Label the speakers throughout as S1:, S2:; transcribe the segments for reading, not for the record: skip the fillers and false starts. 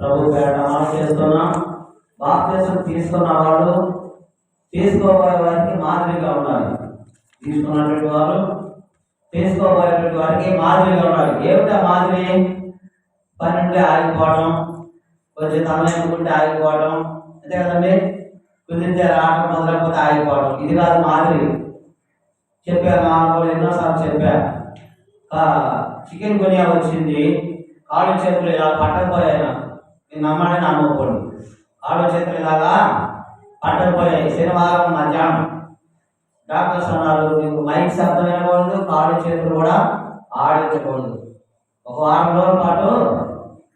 S1: ప్రభు పేరట మనం చేస్తున్నాం. బాప్తిసం తీసుకున్న వాళ్ళు తీసుకోబోయే వారికి మాదిరిగా ఉండాలి. తీసుకున్నటువంటి వారు తీసుకోబోయేటువంటి వారికి మాదిరిగా ఉండాలి. ఏమిటా మాదిరి? పని ఉంటే ఆగిపోవడం, కొంచెం సమయం ఉంటే ఆగిపోవడం, అంతే కదండి. కుదిరితే రావడం, మొదలకపోతే ఆగిపోవడం, ఇది కాదు మాదిరి. చెప్పాను, నాలుగు ఎన్నోసార్లు చెప్పాను. చికెన్ గునియా వచ్చింది, కాళ్ళు చేతులు ఇలా పట్టకపోయాను. నేను నమ్మని నమ్మకూడదు. కాళ్ళు చేతులు ఇలాగా పట్టకపోయాయి. శనివారం మధ్యాహ్నం డాక్టర్స్ అన్నారు, నీకు మైక్ శబ్దం వినకూడదు, కాళ్ళు చేతులు కూడా ఆడించకూడదు, ఒక వారం రోజుల పాటు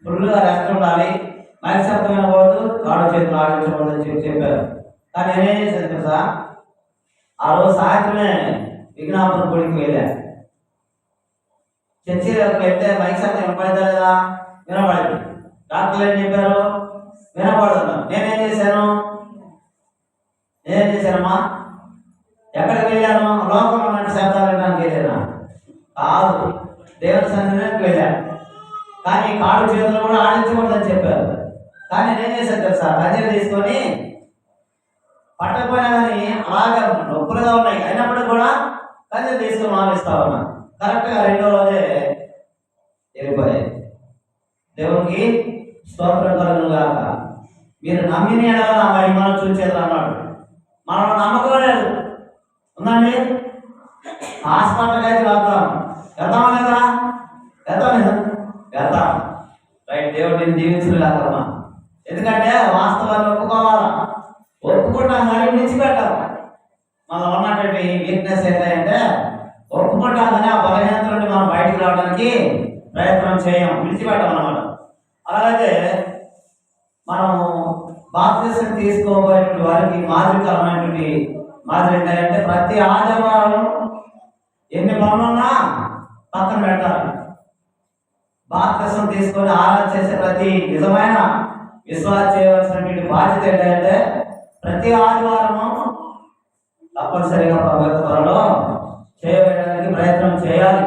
S1: ఫుల్గా రెస్ట్ ఉండాలి, మైక్ శబ్దం వినకూడదు, కాళ్ళు చేతులు ఆడించకూడదు అని చెప్పారు. కానీ నేనేం చేశాను తెలుసా? ఆ రోజు సాయంత్రమే విజ్ఞాపన గుడికి వెళ్ళాను. చర్చిలోకి వెళ్తే మైక్ శబ్దం వినపడదా లేదా? వినపడింది. డాక్టర్లు ఏం చెప్పారు? వినపడదు. నేనేం చేశానమ్మా? ఎక్కడికి వెళ్ళాను? లోకంలో ఉన్న శబ్దాలు వినడానికి వెళ్ళాను కాదు, దేవుని సన్నిధికి వెళ్ళాను. కానీ కాళ్ళు చేతులు కూడా ఆడించకూడదని చెప్పారు. కానీ నేనేం చేశాను తెలుసా? గంజలు తీసుకొని పట్టకపోయినా కానీ అలాగే నొప్పులుగా ఉన్నాయి, అయినప్పటికీ కూడా గంజలు తీసుకొని మావిస్తా ఉన్నా. కరెక్ట్గా రెండో రోజే వెళ్ళిపోయాయి. దేవునికి స్తోత్రం కలుగును గాక. మీరు నమ్మిన నా మహిమను చూసేది అన్నాడు. మనం నమ్మకం లేదు ఉందండి. హాస్పిటల్కి అయితే వెళ్తాం లేదా? వెళ్తాం. రైట్, దేవుడు నేను దీవించలేదమ్మా. ఎందుకంటే వాస్తవాన్ని ఒప్పుకుంటాం కానీ విడిచిపెట్టాం. మనం ఉన్నటువంటి వీక్నెస్ ఏంటంటే ఒప్పుకుంటాం కానీ ఆ బలహీనత నుండి మనం బయటికి రావడానికి ప్రయత్నం చేయం, విడిచిపెట్టాం అన్నమాట. అలాగే మనం బాప్తిసం తీసుకోబోయేటువంటి వారికి మాదిరికరమైనటువంటి మాదిరి ఏంటంటే ప్రతి ఆదివారం ఎన్ని పనులున్నా పక్కన పెట్టాలి. బాప్తిసం తీసుకొని ఆరాధన చేసే ప్రతి నిజమైన విశ్వాసం చేయవలసినటువంటి బాధ్యత ఏంటంటే ప్రతి ఆదివారము తప్పనిసరిగా ప్రభుత్వంలో చేయడానికి ప్రయత్నం చేయాలి.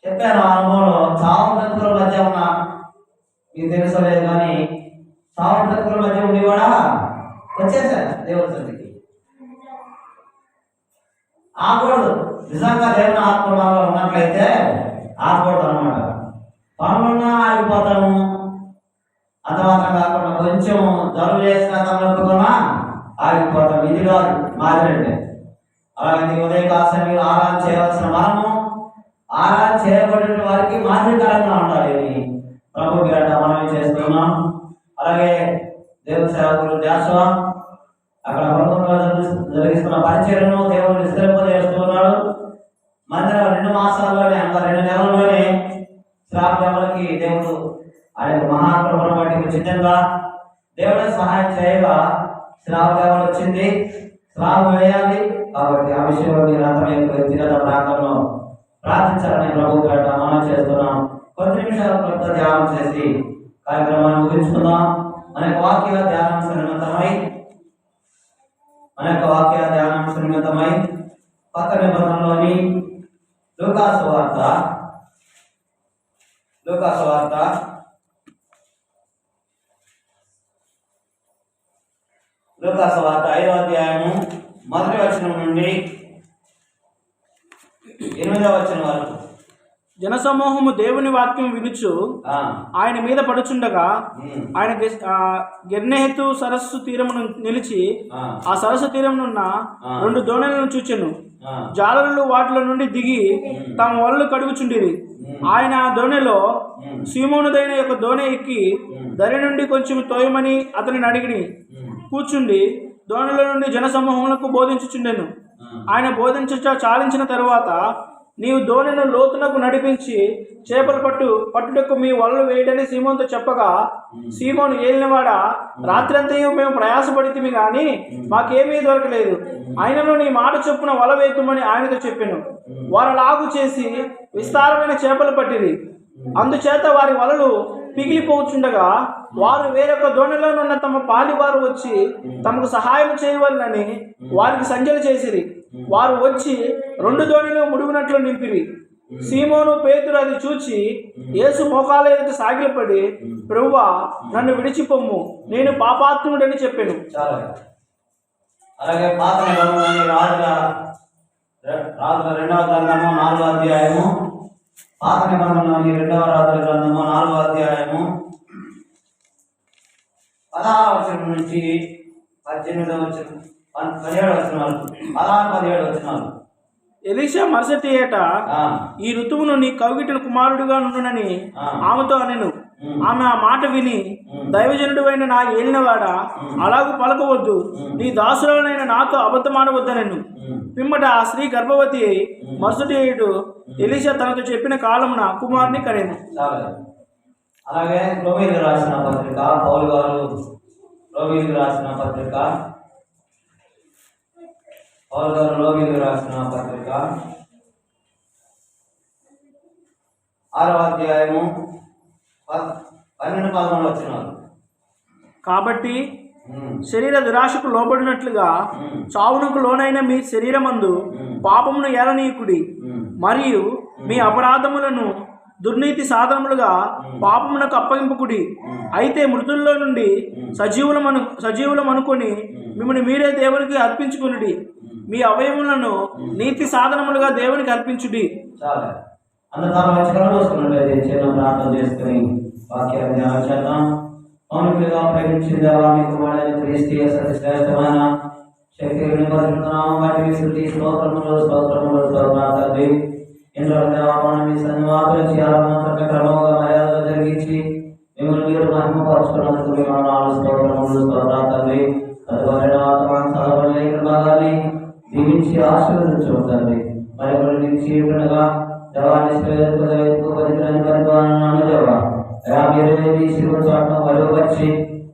S1: చెప్పాను ఆ అనుభవంలో. చావు బ్రతుకుల మధ్య ఉన్న, మీకు తెలుసలేదు కానీ చావు బ్రతుకుల మధ్య ఉండి కూడా వచ్చేసారు దేవుడి సన్నిధికి. ఆకూడదు. నిజంగా దేవుని ఆత్మలో ఉన్నట్లయితే ఆకూడదు అనమాట. పనులున్నా ఆగిపోతాము. అంత మాత్రం కాకుండా కొంచెం జరువు చేసిన తమకున్నా ఆగిపోతాం. ఇది కాదు మాదిరి అంటే. అలాగే ఉదయకాల సమయంలో ఆరాధన చేయవలసిన మనము ఆరాధన చేయబడిన వారికి మాదిరికరంగా ఉండాలి. ప్రభు పేరట మనం చేస్తున్నాం. అలాగే దేవుని సేవకులు దేశం అక్కడ ప్రభుత్వంలో జరిగిస్తున్న పరిచయను దేవుడు విస్తరింపజేస్తున్నాడు. మందిరం 2 మాసాల్లోనే, అంత 2 నెలల్లోనే శ్రావణకి దేవుడు ఆయన మహాప్రభుని బట్టి చిత్తంగా దేవుడే సహాయం చేయగా శ్రావణ వచ్చింది. శ్రావణ వేయాలి కాబట్టి ఆ విషయంలో మీరంతా వ్యక్తిగత ప్రాంతంలో ప్రార్థించాలని ప్రభు పేరట మనం చేస్తున్నాం. కొద్ది నిమిషాల కొత్త ధ్యానం చేసి కార్యక్రమాన్ని ముగించుకుందాం. అనేక వాక్య ధ్యానాంశ నిమిత్తమై కొత్త నిబంధనలోని లూకాసు వార్త 5వ అధ్యాయము 1వ వచనం నుండి 8వ వచనం వరకు.
S2: జనసమూహము దేవుని వాక్యం వినుచు ఆయన మీద పడుచుండగా ఆయన గెర్నేహతు సరస్సు తీరమును నిలిచి ఆ సరస్సు తీరమునున్న 2 దోణలను చూచెను. జాలరులు వాటిలో నుండి దిగి తమ వలలు కడుగుచుండిరి. ఆయన ఆ దోణిలో సీమోనుదైన యొక్క దోణి ఎక్కి దరి నుండి కొంచెం తోయమని అతనిని అడిగి కూర్చుండి దోణిలో నుండి జనసమూహములకు బోధించుచుండెను. ఆయన చాలించిన తరువాత, నీవు దోణిను లోతునకు నడిపించి చేపలు పట్టుటకు మీ వలలు వేయడని సీమోన్తో చెప్పగా, సీమోను, ఏలినవాడా, రాత్రంతయు మేము ప్రయాసపడితిమి గాని మాకేమీ దొరకలేదు. ఆయనను నీ మాట చొప్పున వల వేతుమని ఆయనతో చెప్పాను. వారు లాగు చేసి విస్తారమైన చేపలు పట్టిరి. అందుచేత వారి వలలు పిగిలిపోచుండగా వారు వేరొక దోణిలోనున్న తమ పాలివారు వచ్చి తమకు సహాయం చేయవలనని వారికి సంజ్ఞలు చేసిరి. వారు వచ్చి 2 దోణిలు ముడుగునట్లు నింపిరి. సీమోను పేతురు అది చూచి యేసు మోకాళ్ళ ఎదుట సాగిలపడి, ప్రభువా, నన్ను విడిచిపొమ్ము, నేను పాపాత్ముడని చెప్పాను.
S1: చాలా. అలాగే పాత నిబంధనలోని రాజుల 2వ గ్రంథము 4వ అధ్యాయము, పాత నిబంధనలోని 2వ రాజుల గ్రంథము 4వ అధ్యాయము 16వ వచనం నుంచి 18వ వచనం 17వ వచనాలు 16-17 వచనాలు.
S2: ఎలీషా మరుసటి ఏట ఈ ఋతువును నీ కౌగిటిన కుమారుడుగా నుండునని ఆమెతో అనెను. ఆమె ఆ మాట విని, దైవజనుడు అయిన నా ఏలినవాడా, అలాగూ పలకవద్దు, నీ దాసులైన నాతో అబద్ధమాడవద్దనెను. పిమ్మట ఆ స్త్రీ గర్భవతి అయి మరుసటి ఏడు ఎలీషా తనతో చెప్పిన కాలమున కుమారుని కనెను.
S1: అలాగే రోమీయులకు రాసిన పత్రిక, పౌలు గారు రోమీయులకు రాసిన పత్రిక, పౌలు గారు రోమీయులకు రాసిన పత్రిక 6వ అధ్యాయము 12-13 వచనాలు.
S2: కాబట్టి శరీర దురాశకు లోబడినట్లుగా చావునకు లోనైన మీ శరీరమందు పాపమును ఏలనీయకుడి, మరియు మీ అపరాధములను దుర్నీతి సాధనములుగా పాపమునకు అప్పగింపుకుడి. అయితే మృతుల్లో నుండి సజీవులమనుకొని మిమ్మల్ని మీరే దేవునికి అర్పించుకునుడి, మీ అవయములను నీతి సాధనములుగా దేవునికి అర్పించుడి.
S1: చాలా. అందరూ వచ్చి కలుసుకున్నట్లయితే చిన్న ప్రార్థన చేసుకుని వాక్యాన్ని ధ్యానం చేద్దాం. మౌనికులుగా ప్రేమించిందేవా, మీకు వాడని క్రీస్తు శ్రేష్టమైన శక్తి వినిపరుస్తున్నాము. వాటికి స్తుతి స్తోత్రములు స్తోత్రములు స్తోత్రాలు. ఇంట్లో దేవాపణ మీ సన్నివాసం చేయాలన్నంత క్రమంగా మర్యాదలు జరిగించి మిమ్మల్ని మీరు మహిమపరుచుకున్నందుకు విమానాలు స్తోత్రములు స్తోత్రాలు. తదుపరి భాగాన్ని దీవించి ఆశీర్వదించుకుంటుంది. మరి కొన్ని చీరుగా దేవాన్ని మరుగుపరిచి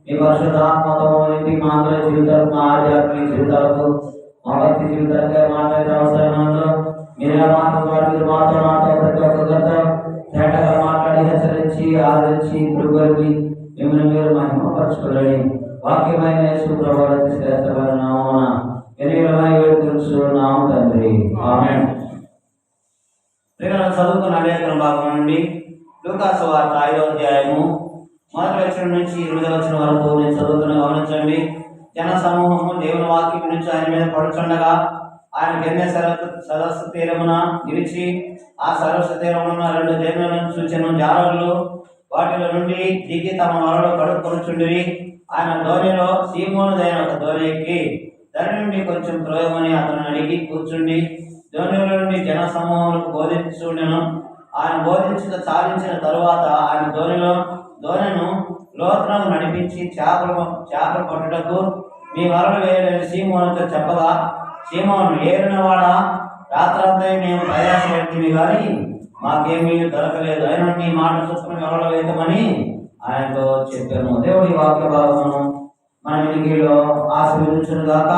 S1: మీ పరిశుద్ధాత్మతో ఇంటికి మా అందరి జీవితాలకు, మా ఆధ్యాత్మిక జీవితాలకు, మా భక్తి జీవితాలకే మాట్లాడే అవసరమంలో మీరే మాట్లాడు. మీరు మాతో నాతో ప్రతి ఒక్కరితో తేటగా మాట్లాడి హెచ్చరించి ఆదరించి కృపి మిమ్మల్ని మీరు మహిమపరచుకోలేని వాక్యమైన యేసుప్రభువుకి శ్రేష్టమైన నామమున ఎనిమిదమై వేడుకొనుచున్నాము తండ్రి. ఆమేన్. చదువుకున్న లేఖన భాగం నుండి లూకాసు వార్త 5వ అధ్యాయము 1వ వచనం నుంచి 8వ వచనం వరకు నేను చదువుతున్న గమనించండి. జన సమూహము దేవుని వాక్యం నుంచి ఆయన మీద పడుచుండగా ఆయన గెన్నెసరతు సరస్సు తీరమున నిలిచి ఆ సరస్సు తీరమున 2 దేవులను చూచెను. జాలరులు వాటిలో నుండి దిగి తమ వలలో కడుక్కొనుచుండిరి. ఆయన ధోనిలో సీమోనుదైన ఒక ధోని ఎక్కి దాని నుండి కొంచెం త్రోయమని అతను అడిగి కూర్చుండి ధోనిలో నుండి జన సమూహములకు బోధించుండెను. ఆయన బోధించిన సాధించిన తరువాత ఆయన ధోనిను లోతునకు నడిపించి చేపలు పట్టుటకు మీ వలలు వేయలేని సీమోనుతో చెప్పగా, సీమోను, ఏరినవాడా, రాత్రంతా మేము ప్రయాసపడుతుంది కానీ మాకేమీ దొరకలేదు, అయినా నీ మాట చొప్పున వలలు వేయమని ఆయనతో చెప్పాను. దేవుడి వాక్య భాగమును మన వెలిగిలో ఆశీర్వదించును గాక.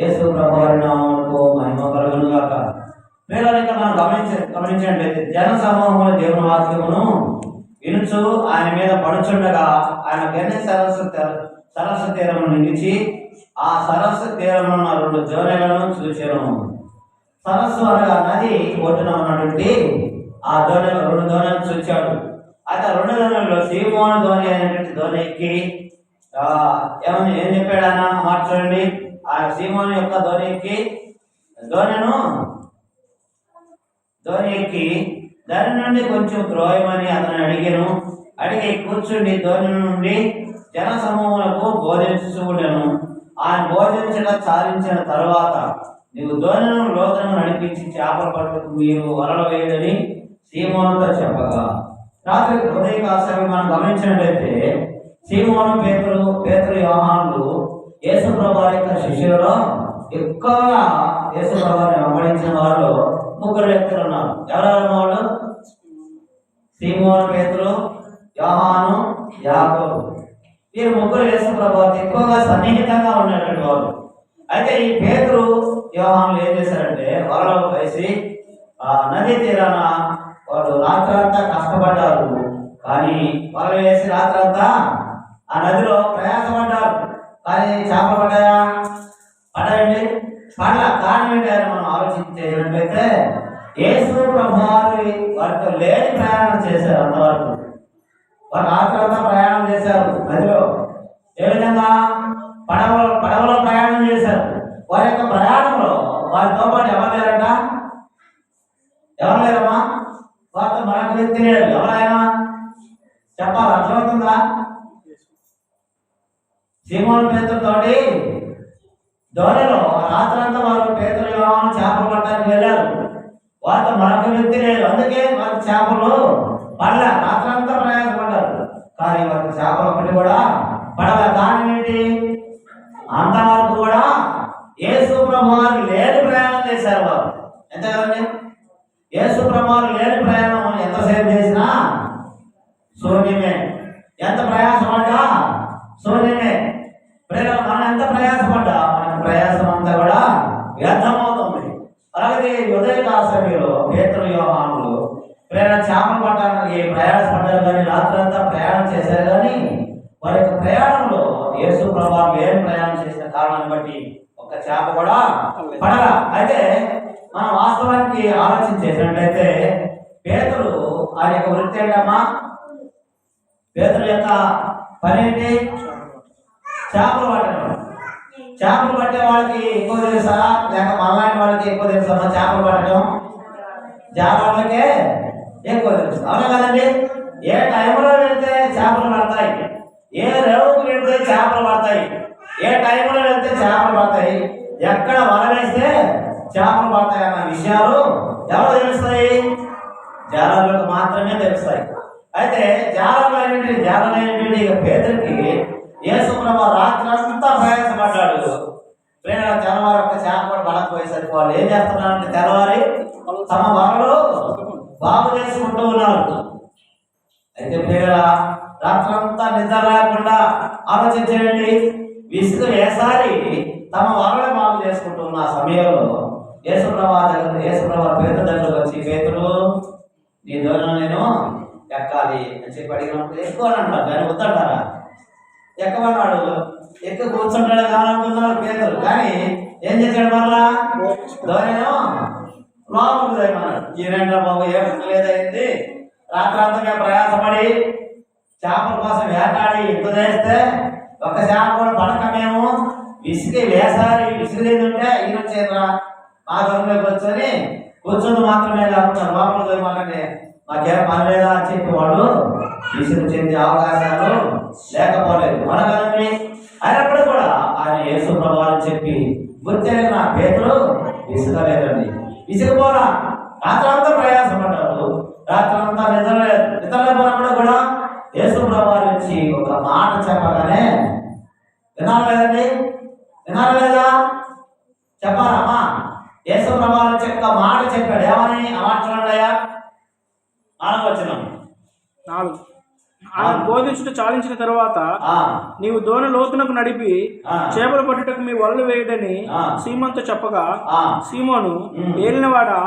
S1: యేసు ప్రభువారి నామమునకు మహిమ కలుగును గాక. పిల్లలకి మనం గమనించినట్లయితే జన సమూహములు దేవుని వాక్యమును వినుచు ఆయన మీద పడుచుండగా ఆయన గెన్నె సరస్సు తీరము నిలిచి ఆ సరస్సు తీరమున్న 2 ధోనిలను చూచెను. సరస్సు అనగా నది ఒడ్డున ఉన్నటువంటి ఆ 2 ధోనిలను చూచాడు. అయితే 2 ధోనిలో సీమోను ధోని అనేటువంటి ధోని ఎక్కి ఏం చెప్పాడు అన్న మాట చూడండి. ఆ సీమోను యొక్క ధోని ఎక్కి దాని నుండి కొంచెం త్రోయమని అతను అడిగి కూర్చుండి ధోని నుండి జన సమూహములకు బోధించుండెను. ఆయన బోధించడం సాధించిన తర్వాత నీవు ధోనిను లోతును నడిపించి చేపలు పట్టుకు మీరు వలలు వేయడని సీమోనుతో చెప్పగా, రాత్రి ఉదయకాలం మనం గమనించినట్లయితే సీమోను పేతురు యోహానులు యేసుప్రభువారి యొక్క శిష్యులలో ఎక్కువగా యేసుప్రభువారిని వెంబడించిన వాళ్ళు 3 వ్యక్తులు ఉన్నారు. ఎవరెవరు వాళ్ళు? సీమోను పేతురు, యోహాను, యాకోబు. వీరు 3 యేసుప్రభువారితో ఎక్కువగా సన్నిహితంగా ఉన్నటువంటి వాళ్ళు. అయితే ఈ పేతురు యోహానులు ఏం చేశారంటే వలలో వేసి నది తీరాన వాళ్ళు రాత్రంతా కష్టపడ్డారు. కానీ వల వేసి రాత్రంతా ఆ నదిలో ప్రయాసపడ్డారు. కానీ చేపలు పడ్డాయండి? పడల. కారణం ఏంటని మనం ఆలోచించేటట్లయితే యేసు ప్రభువారు వారితో లేని ప్రయాణం చేశారు. అంతవరకు వారు రాత్రంతా ప్రయాణం చేశారు నదిలో. ఏ విధంగా? పడవలో ప్రయాణం చేశారు. వారి యొక్క ప్రయాణంలో వారితో పాటు ఎవరు లేరట? ఎవరు లేరమ్మా? వారితో మరొక వ్యక్తి లేరు. ఎవరైనా చెప్పాలి, అర్థమవుతుందా? సీమోను పేతురుతోటి ధోనిలో రాత్రంతా వారు పేతురు యోహాను చేపలు పట్టడానికి వెళ్ళారు. వారితో మరొక వ్యక్తి లేదు. అందుకే వారికి చేపలు పడలే. రాత్రంతా ప్రయాసపడ్డారు కానీ వారికి చేపలు ఒకటి కూడా పడలే. దాని ఏంటి? అంతవరకు కూడా యేసు ప్రభువారు లేని ప్రయాణం చేశారు వారు. ఎంత కదండి? యేసు ప్రభువారు లేని ప్రయాణం ఎంతసేపు చేసినా శూన్యమే. ఎంత ప్రయాసపడ్డా శూన్యమే. మనం ఎంత ప్రయాసపడ్డా మనకి ప్రయాసం అంతా కూడా వ్యర్థమవుతుంది. అలాగే ఉదయకాల సమయంలో పేతురు యోహానులు చేపలు పట్టడానికి ప్రయాసపడ్డారు కానీ రాత్రంతా ప్రయాణం చేశారు. కానీ వారి యొక్క ప్రయాణంలో యేసు ప్రభువు ఏం ప్రయాణం చేసిన కారణాన్ని బట్టి ఒక చేప కూడా పడల. అయితే మనం వాస్తవానికి ఆలోచన చేసినట్లయితే పేతురు ఆయన యొక్క వృత్తి ఏంటమ్మా? పేతురు యొక్క పని ఏంటి? చేపలు పట్టడం. చేపలు పట్టే వాళ్ళకి ఎక్కువ తెలుసా లేక మళ్ళాంటి వాళ్ళకి ఎక్కువ తెలుసా? చేపలు పట్టడం జాలర్లకే ఎక్కువ తెలుసు. అవునా కదండి? ఏ టైంలో వెళ్తే చేపలు పడతాయి, ఏ రేవుకు వెళ్తే చేపలు పడతాయి, ఏ టైంలో వెళ్తే చేపలు పడతాయి, ఎక్కడ వల వేస్తే చేపలు పడతాయి అన్న విషయాలు ఎవరు తెలుస్తాయి? జాలర్లకు మాత్రమే తెలుస్తాయి. అయితే జాలరైనటువంటి ఇక పేతురికి యేసు ప్రభువు రాత్రంతా ప్రయాసపడ్డాడు. తెల్లవారు ఒక చేప కూడా పడకపోయేసరికి వాళ్ళు ఏం చేస్తున్నారంటే తెల్లవారి తమ వలలు బాగు చేసుకుంటూ ఉన్నారు. అయితే పేరా రాత్రంతా నిద్ర లేకుండా ఆలోచించండి. విసుగు వేసారి తమ వలలు బాగు చేసుకుంటూ ఉన్న సమయంలో యేసు ప్రభువు పేతురు దగ్గరకు వచ్చి, పేతురు నీ దూరం నేను ఎక్కాలి అని చెప్పి అడిగినప్పుడు ఎక్కువ అని అంటారు కానీ వద్దంటారా? ఎక్కమన్నాడు. ఎక్కి కూర్చుంటాడు కావాలనుకున్నాడు పేతురు. కానీ ఏం చేశాడు? మళ్ళా ధోనిను లోపలికి దయమన్నాడు. ఈయన బాబు ఏమైంది? రాత్రంతా మేము ప్రయాసపడి చేపల కోసం వేటాడి ఇంత చేస్తే ఒక చేప కూడా పడక మేము విసిగి వేసారి విసిగలేదంటే ఈయన చేతరా మా దొంగలోకి కూర్చొని మాత్రమే కాకుండా లోపలికి దయమనండి, మాకేం పని లేదా అని చెప్పి వాడు విసుగు చెందే అవకాశాలు లేకపోలేదు. మనకని అయినప్పుడు కూడా ఆయన యేసు ప్రభువు అని చెప్పి గుర్తెరిగిన పేతురు విసుగలేదండి. విసుగుపోరా రాత్రంతా ప్రయాసపడ్డారు. రాత్రంతా నిద్రలేకపోయినప్పుడు కూడా యేసు ప్రభువు నుంచి ఒక మాట చెప్పగానే వినాలి లేదండి? వినాలి లేదా? చెప్పాలమ్మా. యేసు ప్రభువు నుంచి ఒక మాట చెప్పాడు. ఏమని? ఆ మాట చూడండియా. 4వ వచనం.
S2: ఆయన బోధించుట చాలించిన తర్వాత నీవు దోణ లోతునకు నడిపి చేపలు పట్టుటకు మీ వలలు వేయడని సీమోనుతో చెప్పగా, సీమోను ఏలినవాడా,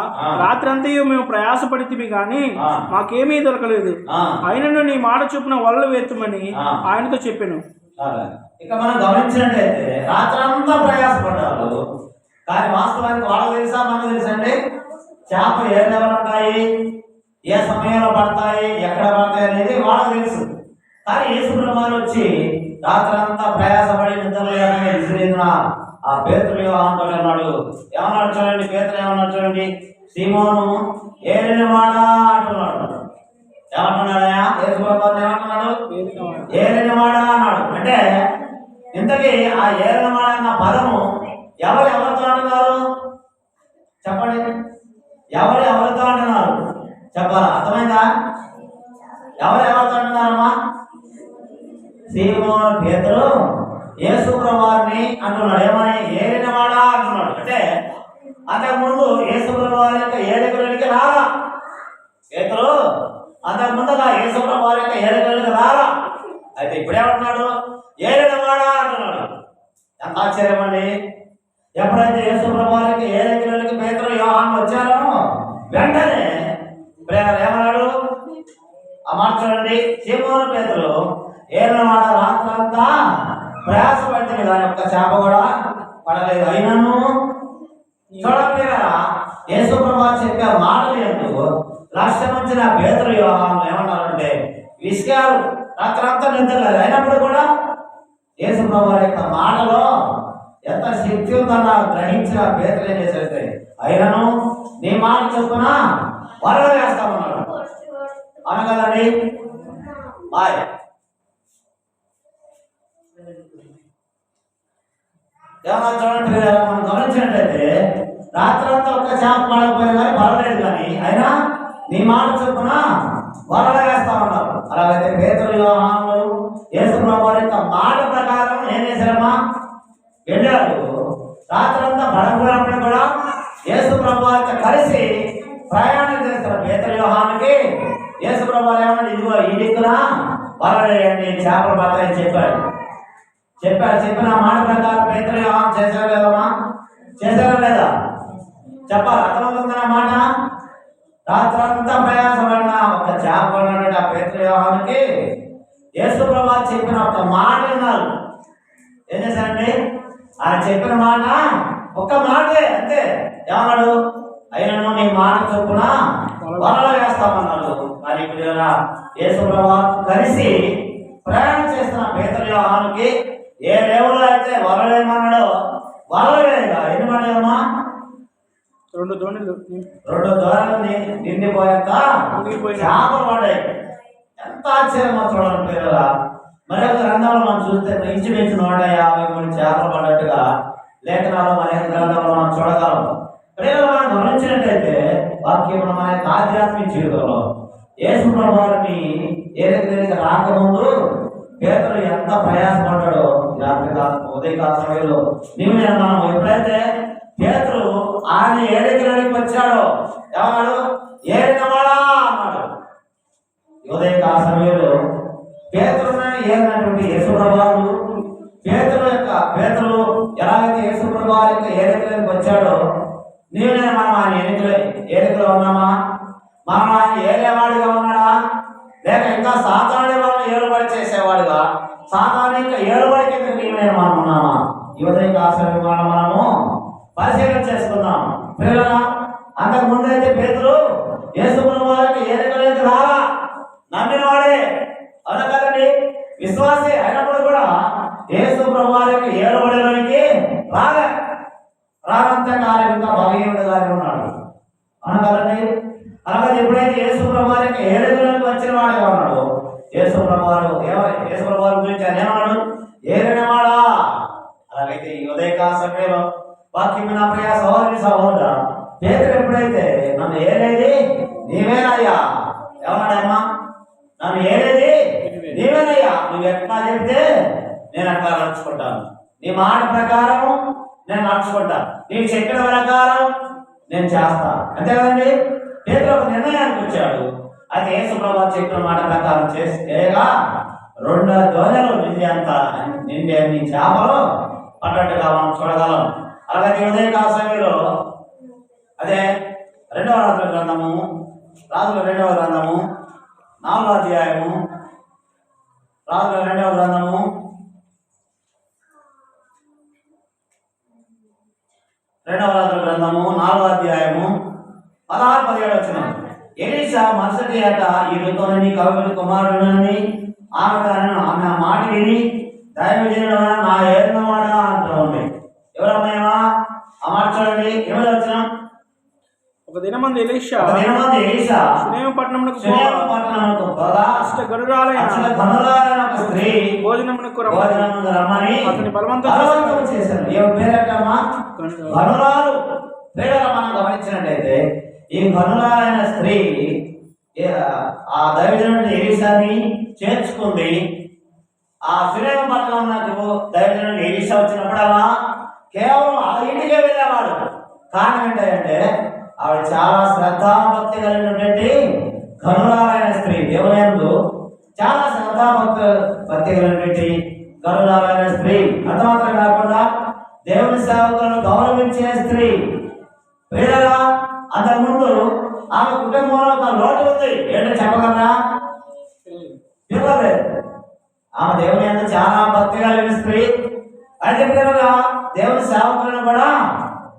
S2: రాత్రంతయు మేము ప్రయాసపడితిమి గాని మాకేమీ దొరకలేదు, అయినను నీ మాట చొప్పున వలలు వేతుమని ఆయనతో చెప్పాను.
S1: ఇక మనం గమనించినట్లయితే రాత్రంతా ప్రయాసపడ్డారు కానీ వాస్తవానికి వాళ్ళకు తెలుసా మనకు తెలుసండి? చేప ఏ లెవెల్ ఉంటాయి, ఏ సమయంలో పడతాయి, ఎక్కడ పడతాయి అనేది వాళ్ళకు తెలుసు. కానీ యేసు ప్రభువు వచ్చి రాత్రంతా ప్రయాసపడి నిద్రలేదని విసిరిన ఆ పేతురు యోహానుతో అన్నాడు. ఏమన్నాడు చూడండి? పేతురు ఏమన్నాడు చూడండి. సీమోను ఏలినవాడా అంటున్నాడు. ఏమంటున్నాడయా? యేసు ప్రభువు ఏమంటున్నాడు? ఏలినవాడా అన్నాడు. అంటే ఇంతకీ ఆ ఏలినవాడా అన్న పదము ఎవరితో అంటున్నారు? చెప్పండి. ఎవరితో అంటున్నారు? చెప్పాలా? అర్థమైందా? ఎవరితో అంటున్నారమ్మా? సీమోను పేతురు యేసు ప్రభువుని అంటున్నాడు. ఏమని? ఏలినవాడా అంటున్నాడు. అంటే అంతకుముందు యేసు ప్రభువు యొక్క ఏలికలోనికి రాలా పేతురు. అంతకుముందుగా యేసు ప్రభువు యొక్క ఏలికలోనికి రాలా. అయితే ఇప్పుడేమంటున్నాడు? ఏలినవాడా అంటున్నాడు. ఎంత ఆశ్చర్యం అండి! ఎప్పుడైతే యేసు ప్రభువుకి ఏలికలోనికి పేతురు యోహాను వచ్చారో వెంటనే ఏమన్నాడు? ఆ మాట చూడండి. సీమోను పేతురు ఏలినవాడ రాత్రంతా ప్రయాసపడుతుంది కానీ ఒక్క చేప కూడా పడలేదు. అయినను చూడలేరా యేసు ప్రభువు చెప్పే మాటలు ఎందుకు లక్ష్యం వచ్చిన పేతురు యోహాను ఏమన్నారంటే విసిగారు, రాత్రంతా నిద్రలేదు, అయినప్పుడు కూడా యేసు ప్రభువు యొక్క మాటలో ఎంత శక్తి ఉందన్న గ్రహించిన పేతురు ఏం చేసేస్తే అయినను నీ మాట చొప్పున వరద వేస్తామన్నాడు. అవును కదండి. బాయ్. ఏమన్నా చూడండి, మనం గమనించినట్లయితే రాత్రంతా ఒక్క చేప పడకపోయినా కానీ పర్వాలేదు, కానీ అయినా నీ మాట చొప్పున వరద వేస్తామన్నారు. అలాగైతే పేతురు యోహానులు యేసు ప్రభువు యొక్క మాట ప్రకారం ఏం చేశారమ్మా? వెళ్ళారు. రాత్రంతా పడకపోయినప్పుడు కూడా యేసు ప్రభువుతో కలిసి ప్రయాణం చేస్తారు. పేతురు యోహానుకి యేసు ప్రభువు ఏమన్నా ఇదిగో ఈ దిక్కున వరవేయండి, చేపలు పడతాయని చెప్పాడు. చెప్పిన మాట ప్రకారం పేతురు యోహాను చేశారా లేదమ్మా? చేశారా లేదా? చెప్పాలి. అర్థమవుతుందా మాట? రాత్రంతా ప్రయాసపడిన ఒక చేప పడినటువంటి ఆ పేతురు యోహానుకి యేసు ప్రభువు చెప్పిన ఒక మాట విన్నారు. ఏం చేశారండి? ఆయన చెప్పిన మాట ఒక్క మాటే, అంతే. ఏమన్నాడు? అయినను నీ మాట చొప్పున వలలు వేస్తామన్నాడు. మరి ఇప్పుడు యేసు ప్రభువు కలిసి ప్రయాణం చేస్తున్న పేతురు యోహానుకి ఏ రేవులో అయితే వలలేమన్నాడో వలలేగా ఎన్ని పడ్డాయమ్మా?
S2: 2 దోణులు
S1: నిండిపోయేంత చేపలు పడ్డాయి. ఎంత ఆశ్చర్యమో చూడండి పిల్లలా. మరి ఒక గ్రంథంలో మనం చూస్తే ఇంచుమించు 153 చేపలు పడ్డట్టుగా లేఖనాలు మన గ్రంథంలో మనం చూడగలం. పిల్లలు మనం గమనించినట్లయితే వాక్యం మన యొక్క ఆధ్యాత్మిక జీవితంలో యేసు ప్రభువుని ఏదైతే రాకముందు పేతురు ఎంత ప్రయాసపడ్డాడో ఉదయకాల సమయంలో నీవు నేను మనం ఎప్పుడైతే పేతురు ఆయన ఏదైతే వచ్చాడో ఏమన్నాడు? ఏరినవాడా అన్నాడు. ఉదయకాల సమయంలో పేతురుని ఏరినటువంటి యేసు ప్రభువు పేతురు ఎలాగైతే యేసు ప్రభువు యొక్క ఏరికలోకి వచ్చాడో నీవు నేను మనం ఆయన ఏరికలో ఉన్నామా? మనం ఆయన ఏరేవాడిగా ఉన్నాడా, లేక ఇంకా సాతానుడి వలన ఏలుబడి చేసేవాడుగా సాతాను యొక్క ఏలుబడి కింద నీవు నేను మనం ఉన్నామా? ఈ ఉదయకాల సమయంలో మనము పరిశీలన చేసుకుందాం. పిల్లలా, అంతకు ముందైతే పేతురు యేసు ప్రభువుకి ఏరికలోకి రాలా, నమ్మినవాడే, అవునా కదండి, విశ్వాసి అయినప్పుడు కూడా యేసు ప్రభువుకి ఏలుబడిలోనికి రానంత కాలం ఇంకా బలహీనుడుగానే ఉన్నాడు, అవునా కదండి. అలాగే ఎప్పుడైతే యేసు ప్రభువుకి ఏలుబడిలోకి వచ్చిన వాడుగా ఉన్నాడు, యేసు ప్రభువు గురించి ఆయన ఏమన్నాడు? ఏలినవాడా. అలాగైతే ఈ ఉదయకాల సమయంలో వాక్యం నా ప్రియ సహోదరుడా, పేతురు ఎప్పుడైతే నన్ను ఏలేది నీవేనయ్యా, ఏమన్నాడమ్మా? నన్ను ఏలేది నీవేనయ్యా, నువ్వు ఎట్లా చెప్తే నేను అట్లా నడుచుకుంటాను, నీ మాట ప్రకారం నేను నడుచుకుంటా, నీకు చెప్పిన ప్రకారం నేను చేస్తా, అంతే కదండి. పేతురు ఒక నిర్ణయానికి వచ్చాడు. అయితే యేసు ప్రభువు చెప్పిన మాట ప్రకారం చేయగా 2 దోణులు నిండే నీ చేపలు పడ్డట్టుగా మనం చూడగలం. అలాగే ఉదయకాల సమయంలో అదే 2వ రాజుల గ్రంథము 2వ గ్రంథము 4వ అధ్యాయము 2వ గ్రంథము 2వ రాజుల గ్రంథము 4వ అధ్యాయము 16-17 వచ్చిన ఎలీషా మరుసటి ఏట ఈ ఋతువుని నీ కవిని కుమారుడునని ఆమె మాట విని దైవజనుడు నా ఏరినవాడా అంటూ ఉంది. ఎవరమ్మా ఆ మాట చూడండి. ఏమైనా వచ్చిన
S2: ఒక దినమందు ఎలీషా షూనేము పట్టణమునకు స్త్రీ భోజనమునకు రమ్మని అతని బలవంతం
S1: చేశారు. ఏ పేరమ్మా? గనురాలు. పేరు మనం గమనించినట్లయితే ఈ గనురాలైన స్త్రీ ఆ దైవజనుడి ఎలీషాని చేర్చుకుంది. ఆ షూనేము పట్టణం నాకు దైవజనుడి ఎలీషా వచ్చినప్పుడల్లా కేవలం ఆ ఇంటికే వెళ్ళేవాడు. కారణం ఏంటంటే ఆవిడ చాలా శ్రద్ధాభక్తి కలిగినటువంటి గనురాలైన స్త్రీ, దేవుని యందు చాలా శ్రద్ధాభక్తి కలిగినటువంటి గనురాలైన స్త్రీ. అంత మాత్రం కాకుండా దేవుని సేవకులను గౌరవించే స్త్రీ. వేరేలా అంతకుముందు ఆమె కుటుంబంలో ఒక లోటు ఉంది. ఏంటో చెప్పగలరా? పిల్లలే. ఆమె దేవుని యందు చాలా భక్తి కలిగిన స్త్రీ. అయితే పిల్లలుగా దేవుని సేవకులను కూడా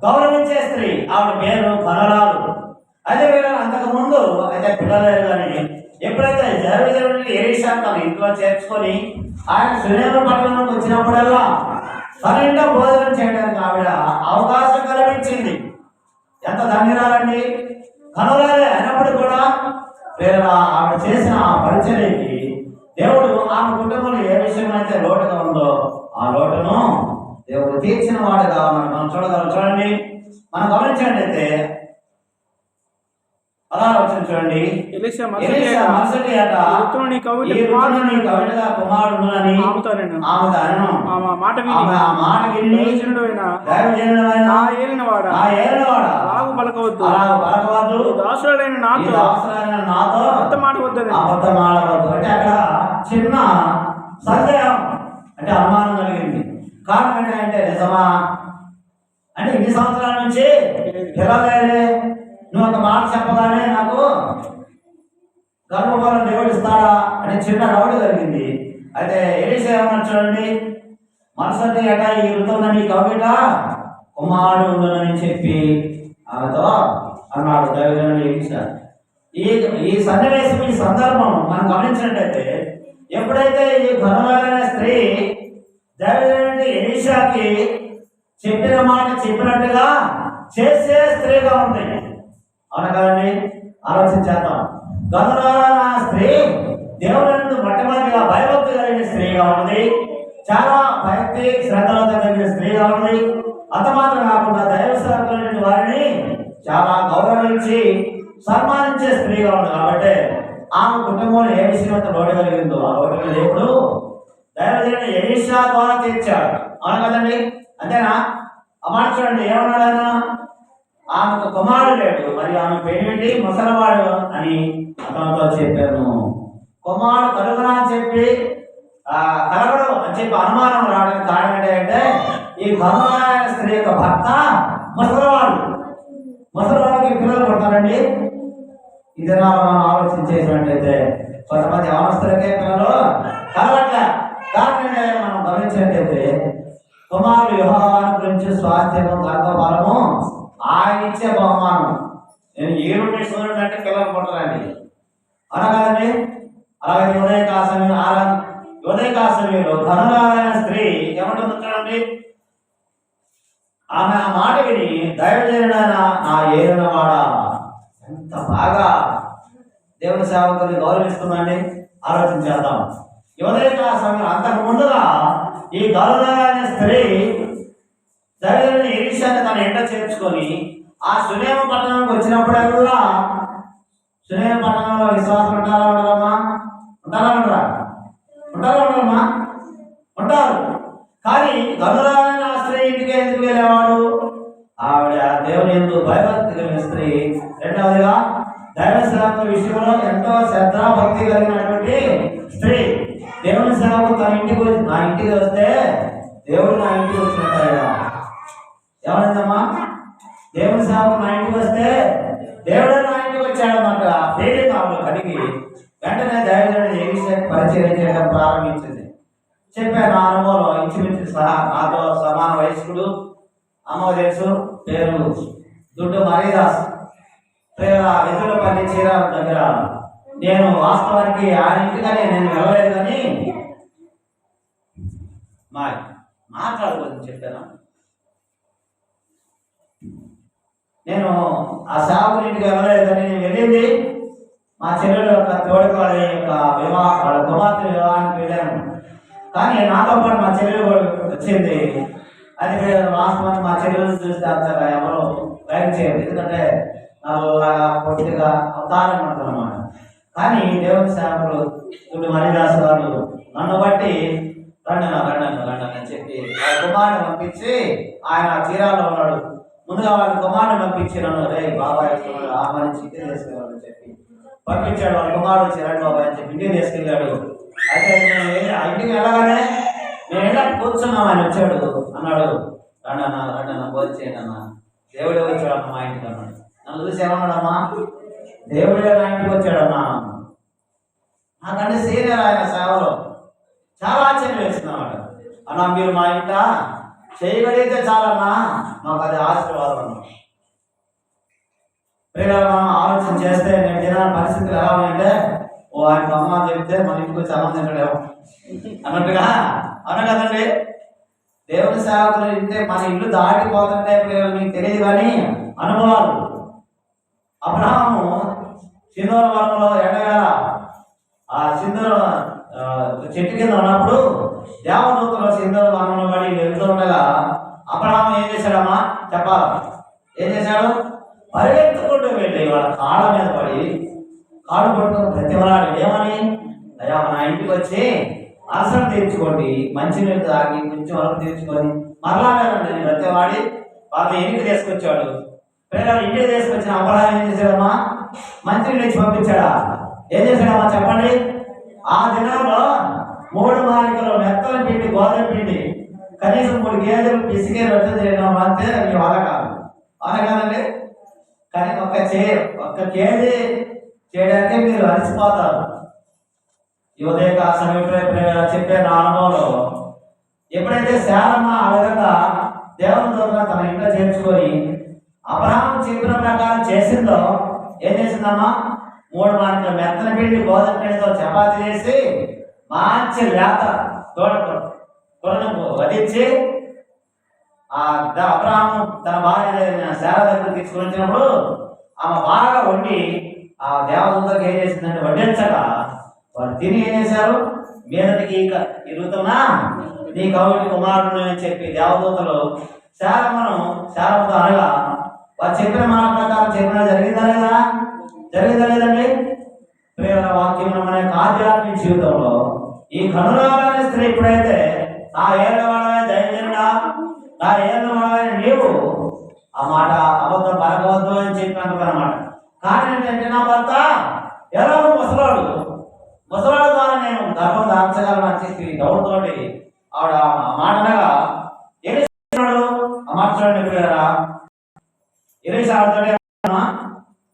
S1: గౌరవించే స్త్రీ. ఆవిడ పేరు కనరాలు. అయితే వీళ్ళు అంతకు ముందు అయితే పిల్లలు కానీ ఎప్పుడైతే జరుగుతుంది ఎలీషా తన ఇంట్లో చేర్చుకొని ఆయన సునేమ పట్టణంలోకి వచ్చినప్పుడల్లా తన ఇంట్లో భోజనం చేయడానికి ఆవిడ అవకాశం కల్పించింది. ఎంత ధన్యురాలండి, కనురాలే అయినప్పుడు కూడా ఆవిడ చేసిన ఆ పరిచర్యకి దేవుడు ఆమె కుటుంబంలో ఏ విషయం అయితే లోటుగా ఉందో ఆ లోటును దేవుడు తీర్చిన వాడుగా మనం చూడగలం. చూడండి, మనం గమనించండి. అయితే అలా వచ్చింది చూడండి.
S2: ఎలీషా
S1: మరుసటి ఏట
S2: నీ
S1: కవిటగా కుమారుడునని
S2: ఆమె మాట విని అలాగు పలకవద్దు, దాసుడైన నాతో అబద్ధ మాట వద్దని.
S1: అంటే అక్కడ చిన్న సందేహం, అంటే అనుమానం కలిగింది. కారణం ఏంటంటే నిజమా అంటే ఇన్ని సంవత్సరాల నుంచి పిల్లలే నువ్వు ఒక మాట చెప్పగానే నాకు గర్భఫలం దేవుడు ఇస్తాడా అని చిన్న డౌట్ కలిగింది. అయితే ఎలీషా ఏమన్నా చూడండి, మరుసటి ఏట ఈ ఋతువున నీ కవిట కుమారుడు ఉందని చెప్పి ఆమెతో అన్నాడు దైవజనుడు ఎలీషా. ఈ సన్నివేశం, ఈ సందర్భం మనం గమనించినట్టయితే ఎప్పుడైతే ఈ ఘనులైన స్త్రీ దైవజనుడి ఎలీషాకి చెప్పిన మాట చెప్పినట్టుగా చేసే స్త్రీగా ఉంది. అవునా కదండి? ఆలోచించేద్దాం. గనురాలైన స్త్రీ దేవుని మొట్టమొదటిగా భయభక్తి కలిగిన స్త్రీగా ఉంది. చాలా భక్తి శ్రద్ధలతో కలిగిన స్త్రీగా ఉంది. అంత మాత్రం కాకుండా దైవ సేవకులైన వారిని చాలా గౌరవించి సన్మానించే స్త్రీగా ఉంది. కాబట్టి ఆమె కుటుంబంలో ఏ విషయం అంతా లోటు కలిగిందో ఆ లోటు దేవుడు దైవజనుడు ఎలీషా ద్వారా తీర్చాడు. అవును కదండి? అంతేనా? ఆ మాట చూడండి, ఏమన్నాడు ఆయన? ఆమెకు కుమారుడు లేడు, మరి ఆమె పేరేంటి? ముసలవాడు అని అతనితో చెప్పాను. కుమారుడు కలుగునా అని చెప్పి కలగడు అని చెప్పి అనుమానం రావడానికి కారణం ఏంటంటే ఈ గనురాలైన స్త్రీ యొక్క భర్త ముసలివాడు. ముసలివాడికి పిల్లలు పుడతారండి. ఇది మనం ఆలోచించేసినట్లయితే కొంతమంది యవనస్తులకే పిల్లలు కలగట్లే. కారణం మనం గమనించినట్లయితే కుమారుడు యెహోవాను గురించి స్వాస్థ్యము గర్భఫలము ఆయన ఇచ్చే బహుమానం. నేను ఏడు సూర్యుడు అంటే పిల్లలు పుట్టరండి, అలా కదండి? అలాగే ఉదయకాల సమయంలో ఘనురాలైన స్త్రీ ఏమంటుంది చూడండి, ఆమె ఆ మాట విని దైవజనుడైన నా ఏలినవాడా, ఎంత బాగా దేవుని సేవకుని గౌరవిస్తుందండి. ఆలోచించేద్దాం. ఉదయకాల సమయం అంతకు ముందుగా ఈ ఘనురాలైన స్త్రీ దైవజనుని ఎలీషాని తన ఎంట చేర్చుకొని ఆ సునేమ పట్టణంకి వచ్చినప్పుడల్లా, సునేమ పట్టణంలో విశ్వాసం ఉంటారా ఉండరమ్మా? ఉంటారా ఉండరా? ఉంటారా ఉండరమ్మా? ఉంటారు. కానీ గనురాలైన స్త్రీ ఇంటికి ఎందుకు వెళ్ళేవాడు? ఆవిడ దేవుని యందు భయభక్తి కలిగిన స్త్రీ. రెండవదిగా దైవ సేవకుల విషయంలో ఎంతో శ్రద్ధ భక్తి కలిగినటువంటి స్త్రీ. దేవుని సేవకు తన ఇంటికి నా ఇంటికి వస్తే దేవుడు నా ఇంటికి వచ్చినట్టు. ఏమైందమ్మా? దేవుని సేవకు నా ఇంటికి వస్తే దేవుడు నా ఇంటికి వచ్చాడన్నమాట. ఫీలింగ్ ఆమె కలిగి వెంటనే దైవజనుడు ఎలీషాకి పరిచయం చేయడం ప్రారంభించింది. చెప్పాను నా అనుభవం ఇంచుమించు నాతో సమాన వయస్కుడు, అమ్మ తెలుసు, పేరు దుడ్డు మరీదాస్, విధులపల్లి చీరాల దగ్గర. నేను వాస్తవానికి ఆ ఇంటికని నేను వెళ్ళలేదు, కానీ మాట్లాడుకోని చెప్పాను. నేను ఆ సేవకుని ఇంటికి వెళ్ళలేదు, కానీ నేను వెళ్ళింది మా చెల్లెల యొక్క తోడుకు వాళ్ళ యొక్క వాళ్ళ కుమార్తె వివాహానికి వెళ్ళాను. కానీ నాతో పాటు మా చెల్లెలు వచ్చింది. అది వాస్తవానికి మా చెల్లెలు చూస్తే అంతగా ఎవరు లైక్ చేయరు, ఎందుకంటే నల్లగా పొట్టిగా అవతారం ఉంటుంది అన్నమాట. కానీ దేవుని సేవకులు ఇప్పుడు మణిదాస్ గారు నన్ను బట్టి రండి అని చెప్పి ఆ కుమారుని పంపించి, ఆయన చీరాల్లో ఉన్నాడు, ముందుగా వాళ్ళ కుమారుని పంపించి నన్ను రే బాబాయ్ ఆహ్వానించి ఇంటికి తీసుకెళ్ళాలని చెప్పి పంపించాడు. వాళ్ళ కుమారుడు చిరండి బాబాయ్ అని చెప్పి ఇంటికి తీసుకెళ్ళాడు. అయితే నేను ఆ ఇంటికి వెళ్ళగానే నేను ఎలా కూర్చున్నాం, ఆయన వచ్చాడు, అన్నాడు రండి భోజనం చేయండి అన్న, దేవుడే వచ్చాడమ్మా మా ఇంటికి అన్నాడు. నన్ను చూసి ఏమన్నాడమ్మా, దేవుడే నా ఇంటికి వచ్చాడమ్మా. నాకంటే సీనియర్ ఆయన సేవలో చాలా ఆశ్చర్యం వేస్తున్నాడు. అన్న మీరు మా ఇంట చేయగలిగితే చాలన్నా మాకు అది ఆశీర్వాదం. ప్రియులారా, మనం ఆలోచన చేస్తే నేను దినాల పరిస్థితులు ఎలా ఉన్నాయంటే, ఓ ఆయన అమ్మ చెప్తే మన ఇంటికి వచ్చి అన్నం తింటాడేమో అన్నట్టుగా. అవునా కదండి? దేవుని సేవకులు ఇంటే మన ఇల్లు దాటిపోతుంటే మీకు తెలియదు కానీ అనుభవాలు. అబ్రహాము సింధూర వనంలో ఎండవేళ ఆ సింధూర చెట్టు కింద ఉన్నప్పుడు దేవదూతలు సింధూర వనంలో పడి వెళ్తూ ఉండగా అబ్రహాము ఏం చేశాడమ్మా చెప్పాలా? ఏం చేశాడు? పరిగెత్తుకుంటూ వెళ్ళి వాళ్ళ కాళ్ళ మీద పడి కాళ్ళు పట్టుకుని ప్రతిమలాడు. ఏమని? అయ్యా నా ఇంటికి వచ్చి అలసట తీర్చుకోండి, మంచినీళ్ళు తాగి కొంచెం వరకు తీర్చుకొని మరలా నేను ప్రతివాడి వాళ్ళ ఇంటికి తీసుకొచ్చాడు. పిల్లలు ఇంటికి తీసుకొచ్చిన అబ్రహాం ఏం చేశాడమ్మా? మంచినీళ్ళు ఇచ్చి పంపించాడా? ఏం చేశాడమ్మా చెప్పండి? ఆ దినాల్లో 3 మాలికలు మెత్తల పిండి, గోధుమ పిండి, కనీసం 3 గేదెలు పిసికే రొట్టె చేయడం అంతే మీ వల్ల కాదు. వల్ల కాదండి. కానీ ఒక్క కేజీ చేయడానికే మీరు అలసిపోతారు. ఈ ఉదయకాల సమయంలో చెప్పే నా అనుభవంలో ఎప్పుడైతే శారమ్మ ఆ విధంగా దేవుని దూతగా తన ఇంట్లో చేర్చుకొని అబ్రహాము చెప్పిన ప్రకారం చేసిందో, ఏం చేసిందమ్మా? 3 మాలికల మెత్తన పిండి, గోధుమ పిండితో చపాతీ చేసి మంచి లేత కొలను వధించి అబ్రహాము తన భార్య శార దగ్గర తీసుకుని వచ్చినప్పుడు ఆమె బాగా వండి ఆ దేవదూతలకు ఏం చేసిందంటే వడ్డించగా వారు తిని ఏం చేశారు? మీదటికి ఇరుగుతున్నా నీ కౌగిలి కుమారుడు అని చెప్పి దేవదూతలు శారమ్మతో అనగా వారు చెప్పిన మాట ప్రకారం చెప్పిన జరిగిందా లేదా? జరిగిందా లేదండి? ప్రేరణ వాక్యం మన ఆధ్యాత్మిక జీవితంలో ఈ కనురాలనే స్త్రీ ఎప్పుడైతే నా ఏళ్ళవాడమే దైవజనుడా, నా ఏళ్ళవాడమే నీవు ఆ మాట అబద్ధం పలకవద్దు అని చెప్పినమాట. కానీ ఏంటంటే నా భర్త ఎలా ముసలాడు ద్వారా నేను గర్భం దాల్చగలను అని చెప్పి డౌట్ తోటి ఆవిడ ఆ మాట అనగా ఏం చేస్తున్నాడు? ఆ మాట చూడండి ప్రియులారా,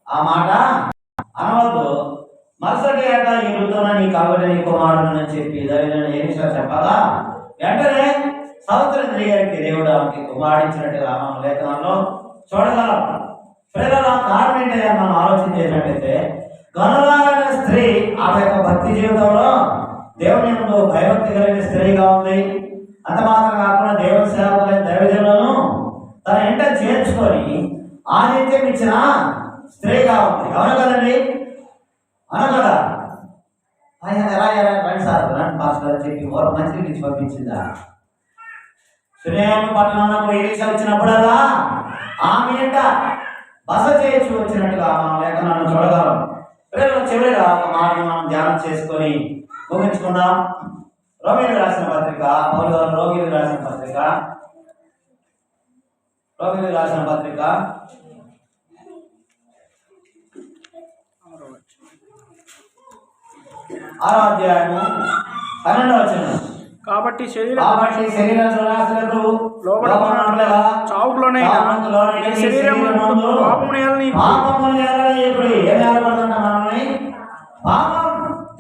S1: ఆ మాట అనవద్దు. మరుసటి ఏట ఈ ఋతువున నీ కాబట్టి నీ కుమారుడు అని చెప్పి ఏమిషా చెప్పగా వెంటనే సౌత్రి గారికి దేవుడు ఆమెకి కుమారించినట్టుగా మనం లేఖనంలో చూడగలం. ప్రేరణ కారణం ఏంటంటే మనం ఆలోచన చేసినట్టయితే గనురాలైన స్త్రీ ఆమె యొక్క భక్తి జీవితంలో దేవుని ముందు భయభక్తి కలిగిన స్త్రీగా ఉంది. అంత మాత్రం కాకుండా దేవుని సేవకులైన దైవజనులను తన ఇంట చేర్చుకొని ఆతిథ్యం ఇచ్చిన స్త్రీగా ఉంది. అవును కదండి? అవును కదా? ఎలా రండి సార్ రండి పాస్టర్ అని చెప్పి మంచిగా ఇచ్చి పంపించిందా? సునేమ పట్టణంలో ఏలిషా వచ్చినప్పుడల్లా ఆమె ఇంట బస చేయొచ్చు వచ్చినట్టుగా మనం లేఖనాలను చూడగలం. చివరిగా ఒక మాట మనం ధ్యానం చేసుకొని ముగించుకుందాం. రోగిలకు రాసిన పత్రిక, పౌలు గారు రోగిలకు రాసిన పత్రిక 6వ అధ్యాయము 12వ వచనం.
S2: కాబట్టి శరీర చావులోనే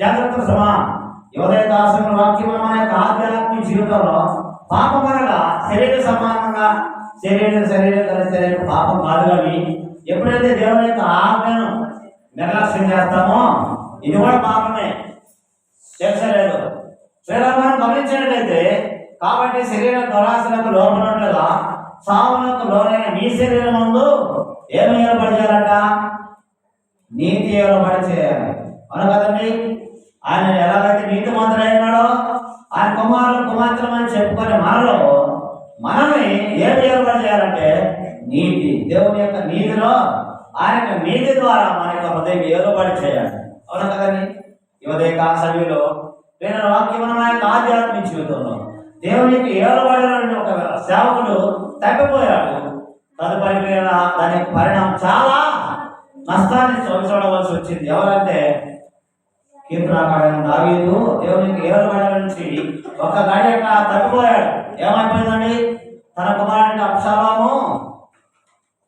S1: జాగ్రత్త సమా యువదయదాసన వాక్యం మన యొక్క ఆధ్యాత్మిక జీవితంలో పాపం అనగా శరీర సమానంగా శరీరం కలిస్తే పాపం కాదు. కానీ ఎప్పుడైతే దేవుని యొక్క ఆజ్ఞను నిర్లక్ష్యం చేస్తామో ఇది కూడా పాపమే, చేర్చలేదు. మనం గమనించినట్లయితే కాబట్టి శరీరం దురాశలకు లోపడినట్లుగా సావులకు లోనైన మీ శరీరం ముందు ఏమి ఏర్పడి చేయాలంట? నీతి ఏర్పడి చేయాలి. అవును కదండి? ఆయన ఎలాగైతే నీతి మంత్రులు అయినాడో ఆయన కుమార్తెలు అని చెప్పుకునే మనల్ని ఏమి ఏర్పాటు చేయాలంటే నీతి. దేవుని యొక్క నీతిలో ఆయన యొక్క నీతి ద్వారా మన యొక్క హృదయం ఏర్పాటు చేయాలి. అవును కదండి? ఈ ఉదయకాల సమయంలో నేను వాక్యం మన యొక్క ఆధ్యాత్మిక జీవితంలో దేవునికి ఏర్పడిన ఒక సేవకుడు తప్పిపోయాడు. తదుపరి దాని యొక్క పరిణామం చాలా నష్టాన్ని చూడవలసి వచ్చింది. ఎవరంటే కీర్తనాకారుడైన దావీదు దేవునికి ఏర్పడిన నుంచి ఒక గడి అట్లా తప్పిపోయాడు. ఏమైపోయిందండి? తన కుమారుడి అబ్షాలోము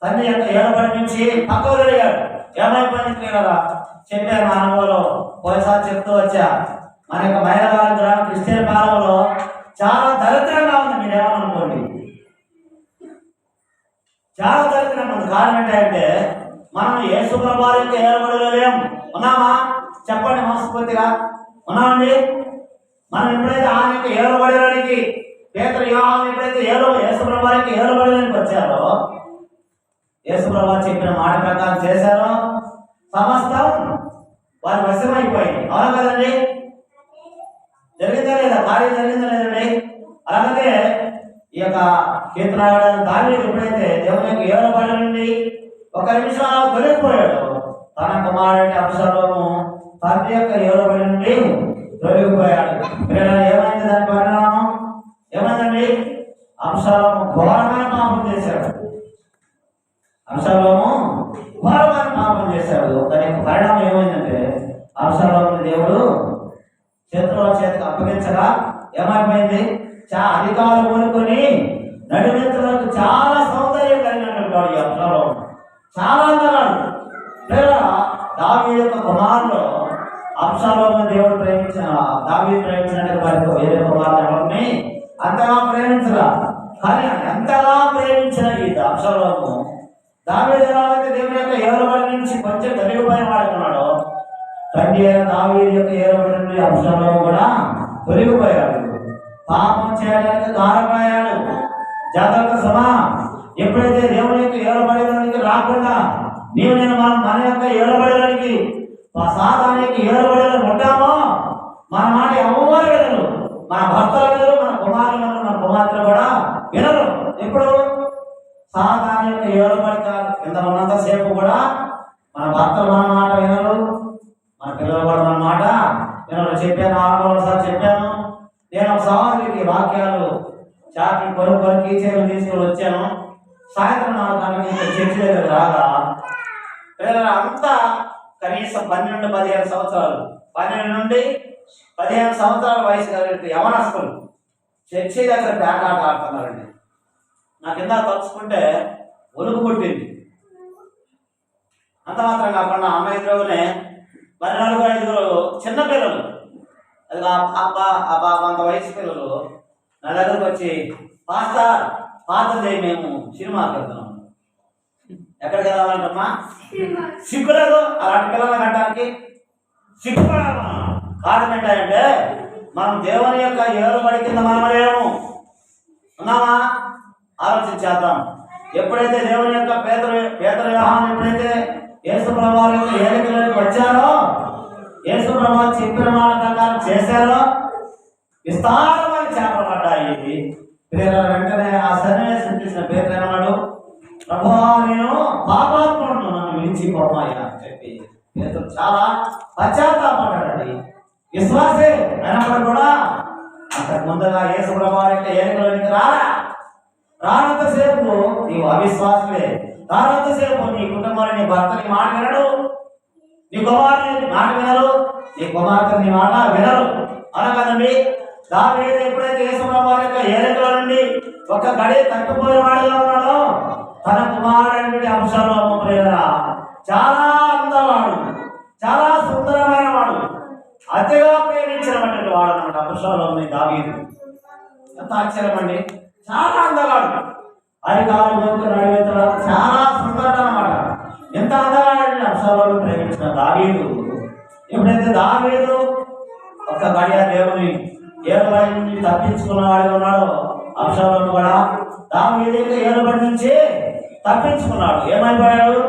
S1: తండ్రి యొక్క ఏర్పడి నుంచి పక్కకు జరిగాడు. ఏమైపోయింది కదా చెప్పే మా అనుభవంలో పోయిసారి చెప్తూ వచ్చా. మన యొక్క మహిళ క్రిస్టియన్ కాలంలో చాలా దరిద్రంగా ఉంది. మీరేమనుకోండి, చాలా దరిద్రమైన కారణం ఏంటంటే మనం యేసు ప్రభువు యొక్క ఏలుబడిలో లేము. ఉన్నామా? చెప్పండి మనస్ఫూర్తిగా. ఉన్నామండి? మనం ఎప్పుడైతే ఆయన యొక్క ఏలుబడిలోనికి పేతురు యోహాను ఎప్పుడైతే యేసు ప్రభువు యొక్క ఏలుబడిలోనికి వచ్చారో, యేసు ప్రభువు చెప్పిన మాట ప్రకారం చేశారో సమస్తం వారి వశమైపోయింది. అవునా కదండి? జరిగిందా లేదా? కార్యం జరిగిందా లేదండి? అలాగే ఈ యొక్క కీర్తన దావీదు ఎప్పుడైతే దేవుని యొక్క ఏలుబడి నుండి ఒక నిమిషం తొలగిపోయాడు, తన కుమారుడి అబ్షాలోము తండ్రి యొక్క ఏలుబడి నుండి తొలగిపోయాడు. ఏమైంది దాని పరిణామం? ఏమైందండి? అబ్షాలోము ఘోరమైన పాపం చేశాడు. అబ్షాలోము ఘోరమైన పాపం చేశాడు. దాని యొక్క పరిణామం ఏమైందంటే అబ్షాలోము దేవుడు శత్రువుల చేతికి అప్పగించగా ఏమైపోయింది? అధికారులు కొనుక్కొని నడిమిత్రులకు చాలా సౌందర్యం కలిగినటువంటి వాడు అబ్షాలోము. చాలా అందగాడు. లేదా దావీదు యొక్క కుమారుడు అబ్షాలోము దేవుడు దావీదు ప్రేమించినట్టు వారికి వేరే కుమారుడు ఎవరిని అంతగా ప్రేమించగా, కానీ ఎంతగా ప్రేమించిన ఈ అబ్షాలోము దావీదు ఎలాగైతే దేవుని యొక్క ఏలుబడి నుంచి కొంచెం తొలగిపోయిన వాడుకున్నాడో, తండ్రి అయిన దావీదు యొక్క ఏలుబడి నుండి అబ్షాలోము కూడా తొలగిపోయాడు. పాపం చేయడానికి కారణమయ్యాడు. జాగ్రత్త సమా. ఎప్పుడైతే దేవుని యొక్క ఏలుబడిలోనికి రాకుండా నేను మన యొక్క ఏలుబడిలోనికి సాతానికి ఏలుబడిలో ఉంటామో మన మాట ఎవరు వినరు. మన భర్తలు వినరు, మన కుమారులు వినరు, మన కుమార్తెలు కూడా వినరు. ఎప్పుడు సాతాని యొక్క ఏలుబడి కింద ఉన్నంతసేపు కూడా మన భర్తలు మన మాట వినరు, మన పిల్లలు కూడా మన మాట వినరు. చెప్పాను, ఆరోసారి చెప్పాను. నేను ఒక సహోదరికి వాక్యాలు చాటి కొనుక్కొని కీచైలు తీసుకొని వచ్చాను. సాయంత్రం 4 గంటలకు చర్చి దగ్గర రాగా పిల్లలు అంతా కనీసం 12-15 సంవత్సరాలు, 12 నుండి 15 సంవత్సరాల వయసు కలిగిన యవనస్తులు చర్చి దగ్గర పేకాట ఆడుతున్నారండి. నా కింద తలుచుకుంటే ఒలుగు పుట్టింది. అంత మాత్రం కాకుండా అమ్మ ఎదురుగానే 14-15 చిన్నపిల్లలు, అది అంత వయసు పిల్లలు నా దగ్గరకు వచ్చి పాత్ర మేము సినిమాకి వెళ్తున్నాం. ఎక్కడికి వెళ్ళాలంటమ్మా? సిగ్గులేదు అలాంటి పిల్లలు కట్టడానికి. సిగ్గుపడాలి. కారణం ఏంటంటే మనం దేవుని యొక్క ఏలుబడి కింద మనమలేము. ఉన్నామా? ఆలోచించేద్దాం. ఎప్పుడైతే దేవుని యొక్క పేతురు యోహాను ఎప్పుడైతే యేసు ప్రభువు యొక్క ఏలికలోకి వచ్చారో, యేసు ప్రభువు చెప్పిన మాట ప్రకారం చేశారో విస్తారమైన చేపలు పడ్డాయి. వెంటనే ఆ సన్నివేశం చూసిన పేతురు ఏమన్నాడు? ప్రభువా, నేను పాపాత్ముడును, నన్ను విడిచి పోమాయా అని చెప్పి పేతురు చాలా పశ్చాత్తాపడ్డాడండి. విశ్వాసే అయినప్పుడు కూడా అంతకు ముందుగా యేసు ప్రభువు యొక్క ఏలికలోనికి రానంతసేపు నీవు అవిశ్వాసమే. రానంతసేపు నీ కుటుంబంలో నీ భర్తని మాట వినడు, నీ కుమారుని మాట వినరు, నీ కుమార్తె నీ మాట వినరు. అలా కదండి. దావీదు ఎప్పుడైతే యేసు ప్రభువు యొక్క ఏలికల నుండి ఒక గడి తప్పిపోయిన వాడిగా ఉన్నాడో, తన కుమారుడి అబ్షాలోము చాలా అందవాడు, చాలా సుందరమైన వాడు, అతిగా ప్రేమించినటువంటి వాడు అన్నమాట అబ్షాలోముని దావీదు. ఎంత ఆశ్చర్యం అండి. చాలా అందగాడు, అధికారులు నడివేతలు చాలా సుందరుడు అన్నమాట. ఎంత అందగాడు అబ్షాలోము ప్రేమించిన దావీదు. ఎప్పుడైతే దావీదు ఒక్క గడియ దేవుని ఏలుబడి నుంచి తప్పించుకున్న వాడిగా ఉన్నాడు, అబ్షాలోము కూడా దావీదు యొక్క ఏలుబడి నుంచి తప్పించుకున్నాడు. ఏమైపోయాడు?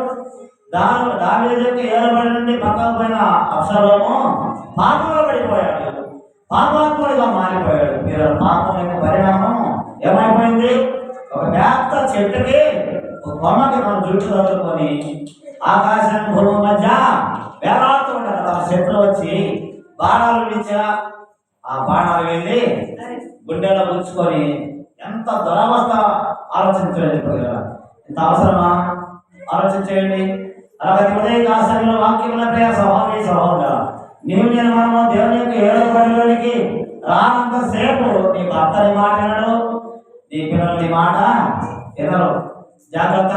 S1: దావీదు యొక్క ఏలుబడి నుండి పక్కకు పోయిన అబ్షాలోము పాపంలో పడిపోయాడు, పాపాత్ముడిగా మారిపోయాడు. మీరు పాపం యొక్క పరిణామం ఏమైపోయింది? ఒక పెద్ద చెట్టుకి ఒక కొమ్మకి మన జుట్టు తగులుకొని ఆకాశం భూమి మధ్య వేలాడుతూ ఉంటారు. తన చెట్లు వచ్చి బాణాలు విడిచా ఆ బాణాలు వెళ్ళి గుండెలో గుచ్చుకొని ఎంత దురవస్థ ఆలోచించండి. ఇంత అవసరమా? ఆలోచించేయండి. అలాగే ఉదయ సమయంలో వాక్యంలో ప్రియ సహోదరి సహోదరుడా, నేను మనము దేవుని యొక్క ఏలుబడిలోనికి రానంతసేపు నీ భర్తని మాట వినడు, నీ పిల్లలు నీ మాట వినరు. జాగ్రత్త.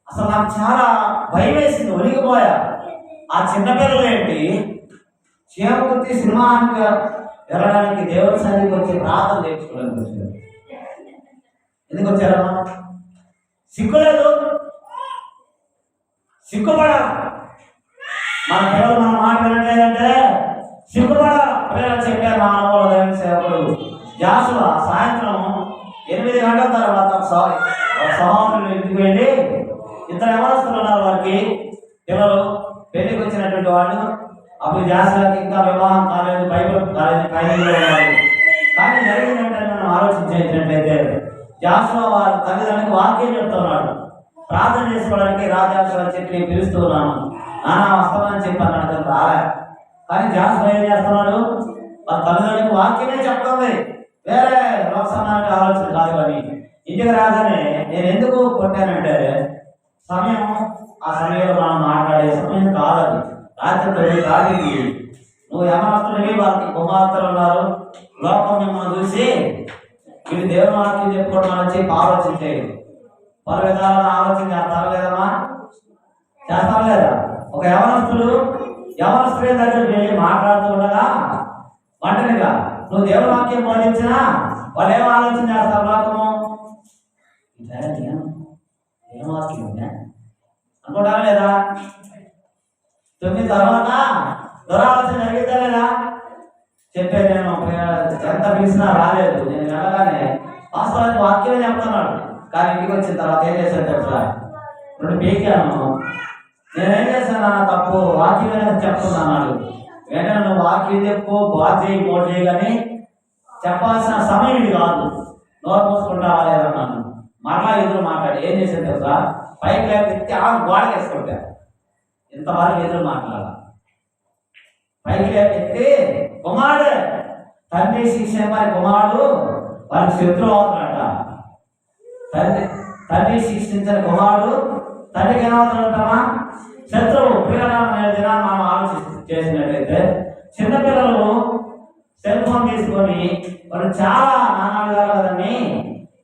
S1: అసలు నాకు చాలా భయం వేసింది, ఒలిగిపోయా. ఆ చిన్నపిల్లలు ఏంటి చీమకుర్తి సినిమానికి వెళ్ళడానికి దేవుని సన్నిధికి వచ్చి ప్రార్థన నేర్చుకోవడానికి వచ్చారు. ఎందుకు వచ్చారమ్మా? సిగ్గులేదు, సిగ్గుపడాలి. మన పిల్లలు మన మాట వినట్లేదంటే సిగ్గుపడాలి. పిల్లలు చెప్పారు మా అనుభవ దైవ సేవకుడు జాసువా సాయంత్రం 8 గంటల తర్వాత సహోదరులు ఇంటికి వెళ్ళి 2 యవనస్తులు ఉన్నారు. వారికి పిల్లలు పెళ్లికి వచ్చినటువంటి వాళ్ళు. అప్పుడు జాసువాకి ఇంకా వివాహం కాలేదు, బైబిల్ కాలేజీలో ఉన్నారు. కానీ జరిగిందంటే మనం ఆలోచించేసినట్లయితే జాసువా వారి తల్లిదండ్రులకు వాక్యం చెప్తున్నాడు. ప్రార్థన చేసుకోవడానికి రాజాసువా చెప్పి నేను పిలుస్తున్నాను, నానా వస్తామని చెప్పి అన్నాడు. రాలే. కానీ జాసువా ఏం చేస్తున్నాడు? వాళ్ళ తల్లిదండ్రులకు వాక్యమే చెప్తుంది, వేరే లోకసమానికి ఆలోచన కాదు. కానీ ఇంటికి రాగానే నేను ఎందుకు కొట్టానంటే సమయం, ఆ సమయంలో మనం మాట్లాడే సమయం కాదు. రాత్రి 9 తారీఖు నువ్వు యమనస్తుడివి, వాళ్ళకి కుమార్తెలు ఉన్నారు. లోకం మిమ్మల్ని చూసి వీళ్ళు దేవుని వాక్యం చెప్పుకోవడం అని చెప్పి ఆలోచించేది. పలు విధాలను ఆలోచన చేస్తారు లేదమ్మా, చేస్తారు లేదా? ఒక యవనస్తుడు స్త్రీ దగ్గరికి వెళ్ళి మాట్లాడుతూ ఉండగా వంటనిగా నువ్వు దేవుని వాక్యం బోధించినా వాళ్ళు ఏం ఆలోచన చేస్తారు? లోకము ఏం వాక్యం అనుకుంటారా లేదా? 9 తర్వాత దురాలోచన జరిగిద్దా లేదా? చెప్పే నేను ఎంత పిలిచినా రాలేదు. నేను వెళ్ళగానే వాస్తవానికి వాక్యమే చెప్తున్నాడు. కానీ ఇంటికి వచ్చిన తర్వాత ఏం చేశాను తెలుసా? 2 పీకాను. నేనేం చేశాను? నా తప్పు, వాక్యమే చెప్తున్నాను. వెంటనే నువ్వు వాక్యం చెప్పు, బాగా చేయి, మోటు చేయి, కానీ చెప్పాల్సిన సమయం ఇది కాదు, నోరు మూసుకుంటావా లేదన్నాను. మరలా ఎదురు మాట్లాడి ఏం చేశాను తెలుసా? పైకి లేకపోతే ఆ గోడకి వేసుకుంటా. ఇంతవరకు ఎదురు మాట్లాడాలి. పైకి లేకపోతే కుమారుడు తండ్రి శిక్ష మరి కుమారుడు వారికి శత్రువు అవుతున్నాడ. తండ్రి శిక్షించిన కుమారుడు తండ్రికి ఏమవుతున్నాడమ్మా? శత్రువు. పిల్లల దినాన్ని మనం చేసినట్లయితే చిన్నపిల్లలు సెల్ ఫోన్ తీసుకొని వాళ్ళు చాలా నానాలుగా కదండి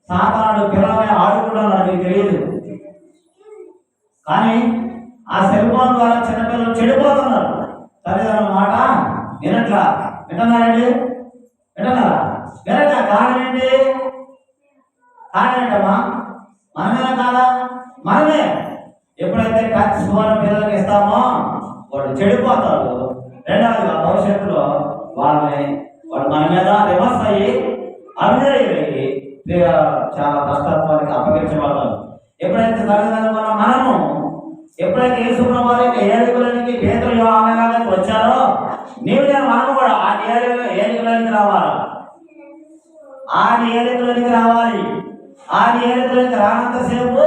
S1: సాధారణ పిల్లలని ఆడుకుంటారు, నాకు తెలియదు. కానీ ఆ సెల్ ఫోన్ ద్వారా చిన్నపిల్లలు చెడిపోతున్నారు. తల్లిదండ్రుల మాట వింటున్నారండి? వింటున్నారా? వినట్లా. కారణం ఏంటి? కారణం ఏంటమ్మా? మనమేనా కాదా? మనమే. ఎప్పుడైతే టచ్ ఫోన్ పిల్లలకి ఇస్తామో వాళ్ళు చెడిపోతారు. రెండవదిగా భవిష్యత్తులో వాళ్ళు మన మీద రివర్స్ అయ్యి అభినయి చాలా కష్టత్వానికి అప్పగించబడతారు. ఎప్పుడైతే తల్లిదండ్రులు మనము ఎప్పుడైతే యేసుప్రభువు వారి యొక్క ఏలుగులోనికి పేతురు యోహానులకు వచ్చారో మనము కూడా ఆ ఏలుగులోనికి రావాలి. ఆ ఏలుగులోనికి రావాలి. ఆ ఏలుగులోనికి రానంతసేపు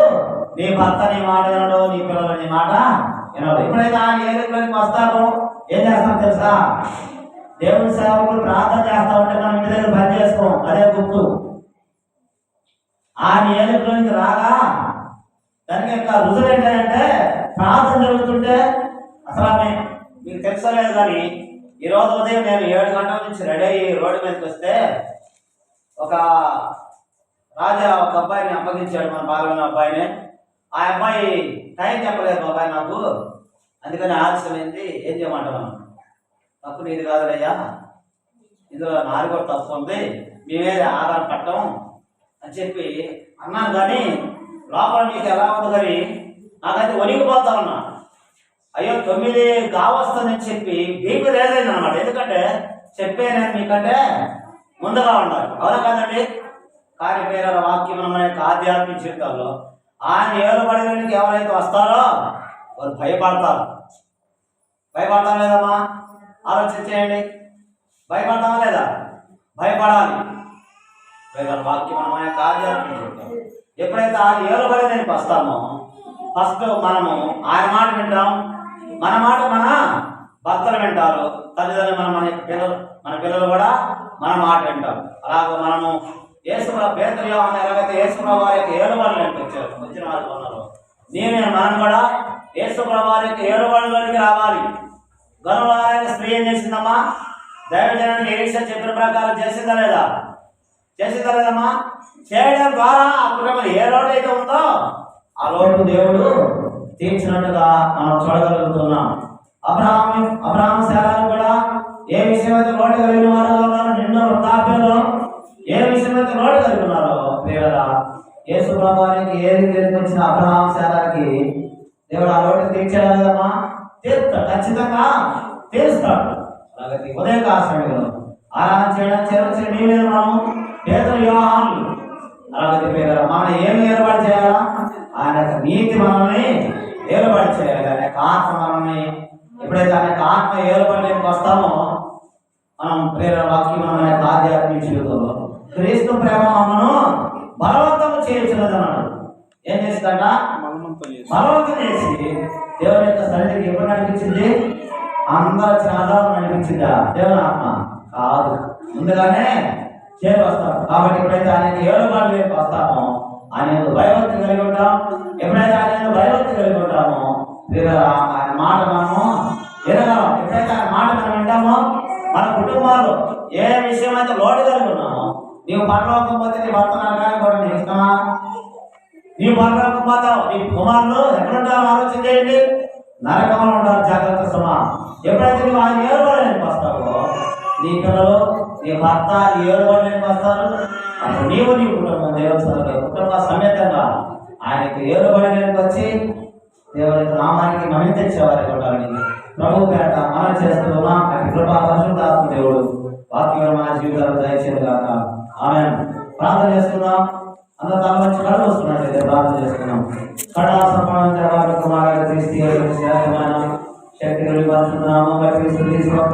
S1: నీ భర్త నీ మాట వినడు, నీ పిల్లలు నీ మాట వినడు. ఎప్పుడైతే ఆ ఏలుగులోనికి వస్తామో ఏం చేస్తాం తెలుసా? దేవుని సేవకులు ప్రార్థన చేస్తా ఉంటే మనం ఇంటి దగ్గర పని చేసుకోం, అదే గుర్తు. ఆ ఏలుగులోనికి రాగా దానికి యొక్క రుజువు ఏంటంటే ప్రార్థన జరుగుతుంటే అసలు మీకు తెలుసలేదు. కానీ ఈరోజు ఉదయం నేను 7 గంటల నుంచి రెడీ అయ్యి రోడ్డు మీదకి వస్తే ఒక అబ్బాయిని అప్పగించాడు, మన పాల్గొన్న అబ్బాయిని. ఆ అబ్బాయి టైం చెప్పలేదు అబ్బాయి నాకు, అందుకని ఆలస్యమైంది. ఏం చేయమంటాను? తప్పు నీది కాదులయ్యా, ఇందులో నాది కూడా తప్పు ఉంది, మేమేది ఆధారం పట్టం అని చెప్పి అన్నాను. కానీ లోపల మీకు ఎలా ఉంది? కానీ నాకైతే వణికిపోతా ఉన్నా. అయ్యో 9 కావస్తుందని చెప్పి బీపీ లేదైంది అనమాట. ఎందుకంటే నేను మీకంటే ముందుగా ఉండాలి, అవునా కాదండి? కానీ పేర వాక్యం మన యొక్క ఆధ్యాత్మిక జీవితాల్లో ఆయన ఏలుబడికి ఎవరైతే వస్తారో వాళ్ళు భయపడతారు. భయపడతాం లేదమ్మా? ఆలోచించేయండి. భయపడతామా లేదా? భయపడాలి. వాక్యం మన యొక్క ఆధ్యాత్మిక జీవితం ఎప్పుడైతే ఆ ఏలుబడికి వస్తామో ఫస్ట్ మనము ఆయన మాట వింటాం. మన మాట మన భర్తలు వింటారు, తల్లిదండ్రులు మన పిల్లలు కూడా మన మాట వింటారు. అలాగే మనము పేతురు యోహాను ఎలాగైతే యేసుప్రభువు వారి యొక్క ఏలుబడిలోకి వచ్చిన వారు ఉన్నారు, మనం కూడా యేసుప్రభువు వారి యొక్క ఏలుబడిలోకి రావాలి. గర్భవారైన స్త్రీ ఏం చేసిందమ్మా? దైవజనానికి ఎలీషా చెప్పిన ప్రకారం చేసిందా లేదా? చేసిందా లేదమ్మా? చేయడం ద్వారా ఆ కుటుంబం ఏ లోటు అయితే ఉందో ఆ లోటు దేవుడు తీర్చినట్టుగా మనం చూడగలుగుతున్నాం. అబ్రహాము శారాలు కూడా ఏ విషయమైతే లోటు కలిగిన వారు ఉన్నారు, నిండు వృద్ధాప్యంలో ఏ విషయమైతే లోటు కలిగి ఉన్నారో యేసు ప్రభువానికి ఏ రీతికి వచ్చిన అబ్రహాం శారానికి దేవుడు ఆ లోటు తీర్చాడు కదమ్మా, తీరుస్తాడు, ఖచ్చితంగా తీరుస్తాడు. అలాగే ఉదయకాల సమయంలో ఆరాధన చేయడం చేరవచ్చిన నీవే మనం పేదలు యోహానులు. అలాగే పేదలు మనం ఏమి ఏర్పాటు చేయాలా? ఆయన యొక్క నీతి మనల్ని ఏర్పాటు చేయాలి. ఆయన యొక్క ఆత్మ మనల్ని ఎప్పుడైతే ఆయన యొక్క ఆత్మ ఏర్పడలేనికి వస్తామో మనం ప్రేర వాక్యం మన యొక్క ఆధ్యాత్మిక జీవితంలో క్రీస్తు ప్రేమ మనను బలవంతం చేయించినది అన్నాడు. ఏం చేస్తుందట? బలవంతం చేసి దేవుని యొక్క సన్నిధికి ఎప్పుడు నడిపించింది? అందరూ చాలా నడిపించిందా? దేవుని ఆత్మ కాదు, ముందుగానే చేరు వస్తాం. కాబట్టి ఎప్పుడైతే ఆయన ఏలుబడిలోకి వస్తామో ఆయన భయభక్తి కలిగి ఉంటాం. ఎప్పుడైతే ఆయన భయభక్తి కలిగి ఉంటామో ఆయన మాట మనము వినగలం. ఎప్పుడైతే ఆయన మాట మనం వింటామో మన కుటుంబాలు ఏ విషయం అయితే లోటు కలిగి ఉన్నామో, నీవు పరలోకం పోతే నీ భర్త నరకాన్ని కూడా నీకు ఇష్టమా? నీవు పరలోకం పోతావు, నీ కుమారులు ఎక్కడుంటారో ఆలోచన చేయండి. నరకంలో ఉంటారు, జాగ్రత్త సుమా. ఎప్పుడైతే నువ్వు ఆయన ఏలుబడిలోకి వస్తావో నీ పిల్లలు నీ భర్త నీ ఏలుబడిలోకి వస్తారు. అప్పుడు నీవు నీ కుటుంబం దేవుని కుటుంబ సమేతంగా ఆయనకి ఏలుబడిలోకి వచ్చి దేవుని నామానికి మహిమ తెచ్చేవారు ఉండాలని ప్రభు పేట మనం చేస్తున్నా. కృపా పరిశుద్ధాత్మ దేవుడు వాక్యం మన జీవితాలు దయచేది కాక. ఆమేన్. ప్రార్థన చేస్తున్నాం. అందరూ తల నుంచి కళ్ళు వస్తున్నట్లయితే ప్రార్థన చేస్తున్నాం. కళాసంపన్న దేవాలయ కుమారుడు క్రీస్తు శ్రేష్టమైన శక్తి కలిగి పరిశుద్ధ నామములో క్రీస్తు తీసుకున్న